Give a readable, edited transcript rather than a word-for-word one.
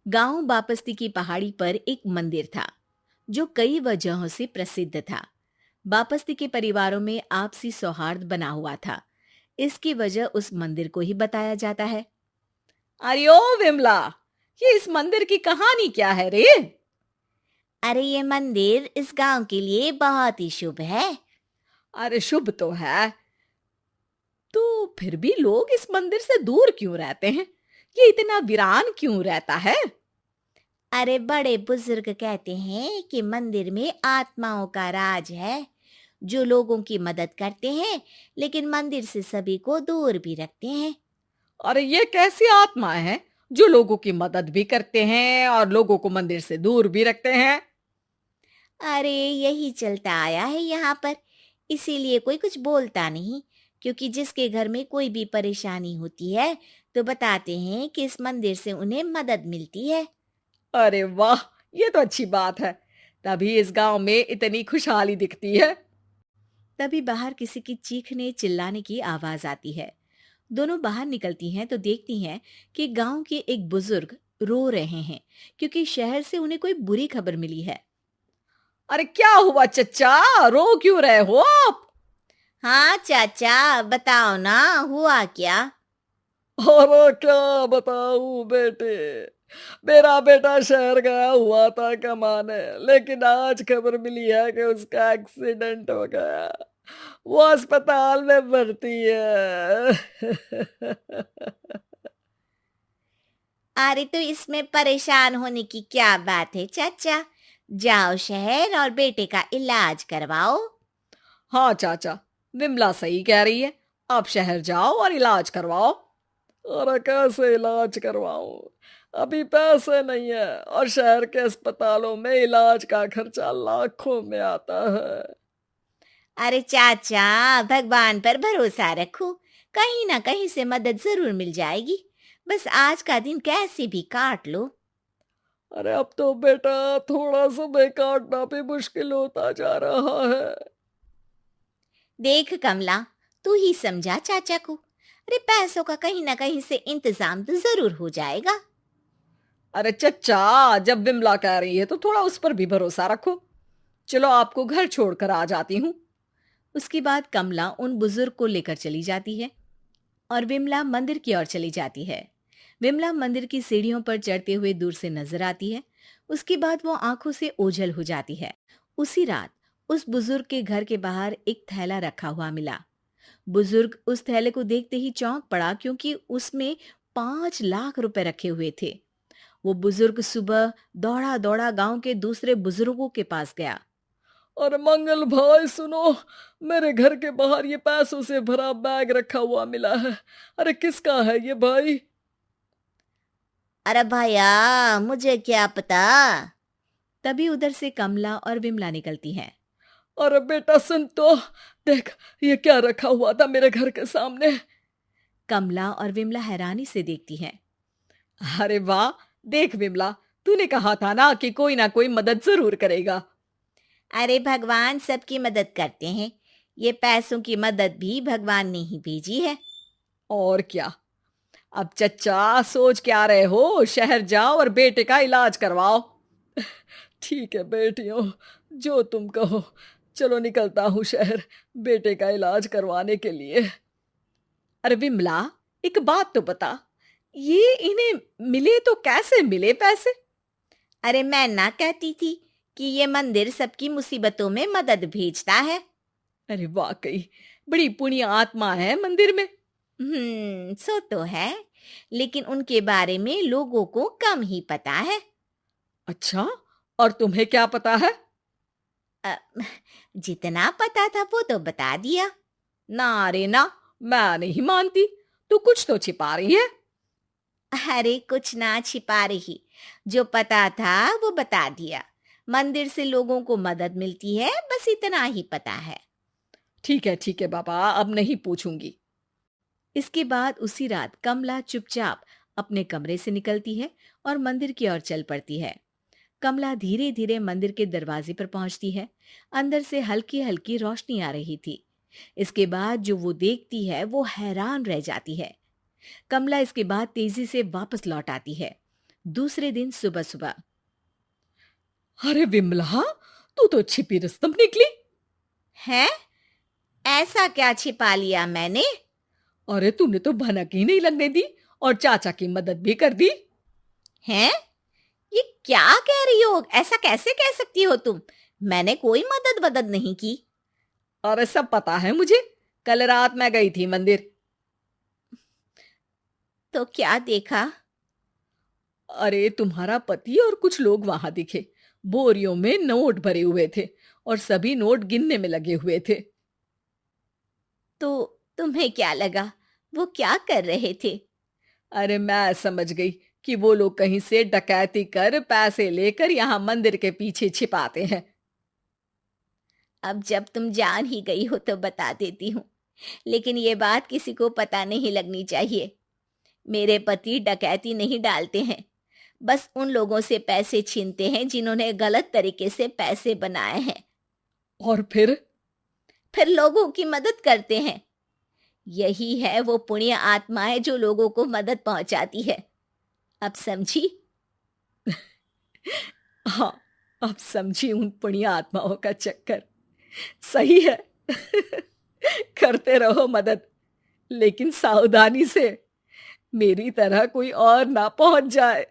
गांव बापस्ती की पहाड़ी पर एक मंदिर था जो कई वजहों से प्रसिद्ध था। बापस्ती के परिवारों में आपसी सौहार्द बना हुआ था। इसकी वजह उस मंदिर को ही बताया जाता है। अरे ओ विमला, ये इस मंदिर की कहानी क्या है रे? अरे ये मंदिर इस गांव के लिए बहुत ही शुभ है। अरे शुभ तो है, तो फिर भी लोग इस मंदिर से दूर क्यों रहते हैं? ये इतना वीरान क्यों रहता है? अरे बड़े बुजुर्ग कहते हैं कि मंदिर में आत्माओं का राज है, जो लोगों की मदद करते हैं, लेकिन मंदिर से सभी को दूर भी रखते हैं। अरे ये कैसी आत्माएं हैं जो लोगों की मदद भी करते हैं और लोगों को मंदिर से दूर भी रखते हैं? अरे यही चलता आया है यहाँ पर, इसीलिए कोई कुछ बोलता नहीं, क्योंकि जिसके घर में कोई भी परेशानी होती है, तो बताते हैं कि इस मंदिर से उन्हें मदद मिलती है। अरे वाह, ये तो अच्छी बात है। तभी इस गांव में इतनी खुशहाली दिखती है। तभी बाहर किसी की चीखने चिल्लाने की आवाज आती है। दोनों बाहर निकलती हैं तो देखती हैं कि गांव के एक बुजुर्ग रो रहे हैं, क्योंकि शहर से उन्हें कोई बुरी खबर मिली है। अरे क्या हुआ चच्चा, रो क्यों रहे हो आप? हाँ चाचा, बताओ ना, हुआ क्या? अरे क्या बताऊं बेटे। मेरा बेटा शहर गया हुआ था कमाने, लेकिन आज खबर मिली है कि उसका एक्सीडेंट हो गया। वो अस्पताल में भर्ती है। अरे तो इसमें परेशान होने की क्या बात है चाचा, जाओ शहर और बेटे का इलाज करवाओ। हाँ चाचा, विमला सही कह रही है। आप शहर जाओ और इलाज करवाओ। अरे कैसे इलाज करवाऊं, अभी पैसे नहीं है, और शहर के अस्पतालों में इलाज का खर्चा लाखों में आता है। अरे चाचा, भगवान पर भरोसा रखो, कहीं ना कहीं से मदद जरूर मिल जाएगी। बस आज का दिन कैसे भी काट लो। अरे अब तो बेटा थोड़ा समय काटना भी मुश्किल होता जा रहा है। देख कमला, तू ही समझा चाचा को। अरे पैसों का कहीं ना कहीं से इंतजाम तो जरूर हो जाएगा। अरे चच्चा, जब विमला कह रही है तो थोड़ा उस पर भी भरोसा रखो। चलो आपको घर छोड़कर आ जाती हूँ। उसके बाद कमला उन बुजुर्ग को लेकर चली जाती है और विमला मंदिर की ओर चली जाती है। विमला मंदिर की सीढ़ियों पर चढ़ते हुए दूर से नजर आती है। उसके बाद वो आंखों से ओझल हो जाती है। उसी रात उस बुजुर्ग के घर के बाहर एक थैला रखा हुआ मिला। बुजुर्ग उस थैले को देखते ही चौंक पड़ा, क्योंकि उसमें 5 लाख रुपए रखे हुए थे। वो बुजुर्ग सुबह दौड़ा दौड़ा गांव के दूसरे बुजुर्गों के पास गया। और मंगल भाई सुनो, मेरे घर के बाहर ये पैसों से भरा बैग रखा हुआ मिला है। अरे किसका है ये भाई? अरे भैया, मुझे क्या पता। तभी उधर से कमला और विमला निकलती हैं। अरे बेटा सुन तो, देख ये क्या रखा हुआ था मेरे घर के सामने। कमला और विमला हैरानी से देखती हैं। अरे वाह, देख विमला, तूने कहा था ना कोई मदद जरूर करेगा। अरे भगवान सबकी मदद करते हैं, ये पैसों की मदद भी भगवान ने ही भेजी है। और क्या। अब चच्चा सोच क्या रहे हो, शहर जाओ और बेटे का इलाज करवाओ। ठीक है बेटियों, जो तुम कहो। चलो निकलता हूँ शहर, बेटे का इलाज करवाने के लिए। अरे विमला, एक बात तो बता, ये इन्हें मिले तो कैसे मिले पैसे? अरे मैं ना कहती थी कि ये मंदिर सबकी मुसीबतों में मदद भेजता है। अरे वाकई बड़ी पुण्य आत्मा है मंदिर में। सो तो है, लेकिन उनके बारे में लोगों को कम ही पता है। अच्छा, और तुम्हें क्या पता है? अ, जितना पता था वो तो बता दिया। ना रे ना, मैं नहीं मानती। तू कुछ तो छिपा रही है। अरे कुछ ना छिपा रही, जो पता था वो बता दिया। मंदिर से लोगों को मदद मिलती है, बस इतना ही पता है। ठीक है बाबा, अब नहीं पूछूंगी। इसके बाद उसी रात कमला चुपचाप अपने कमरे से निकलती है और मंदिर की ओर चल पड़ती है। कमला धीरे धीरे मंदिर के दरवाजे पर पहुंचती है। अंदर से हल्की हल्की रोशनी आ रही थी। इसके बाद जो वो देखती है वो हैरान रह जाती है। कमला इसके बाद तेजी से वापस लौट आती है। दूसरे दिन सुबह सुबह। अरे विमला, तू तो छिपी रुस्तम निकली। है? ऐसा क्या छिपा लिया मैंने? अरे तूने तो भनक ही नहीं लगने दी और चाचा की मदद भी कर दी। हैं? ये क्या कह रही हो? ऐसा कैसे कह सकती हो तुम? मैंने कोई मदद वदद नहीं की। अरे सब पता है मुझे, कल रात मैं गई थी मंदिर। तो क्या देखा? अरे तुम्हारा पति और कुछ लोग वहां दिखे, बोरियों में नोट भरे हुए थे और सभी नोट गिनने में लगे हुए थे। तो तुम्हें क्या लगा? वो क्या कर रहे थे? अरे मैं समझ गई कि वो लोग कहीं से डकैती कर पैसे लेकर यहाँ मंदिर के पीछे छिपाते हैं। अब जब तुम जान ही गई हो तो बता देती हूँ, लेकिन ये बात किसी को पता नहीं लगनी चाहिए। मेरे पति डकैती नहीं डालते हैं, बस उन लोगों से पैसे छीनते हैं जिन्होंने गलत तरीके से पैसे बनाए हैं। और फिर लोगों की मदद करते हैं। यही है वो पुण्य आत्माएं जो लोगों को मदद पहुंचाती है। अब समझी? हाँ, अब समझी उन पुण्य आत्माओं का चक्कर। सही है। करते रहो मदद, लेकिन सावधानी से, मेरी तरह कोई और ना पहुंच जाए।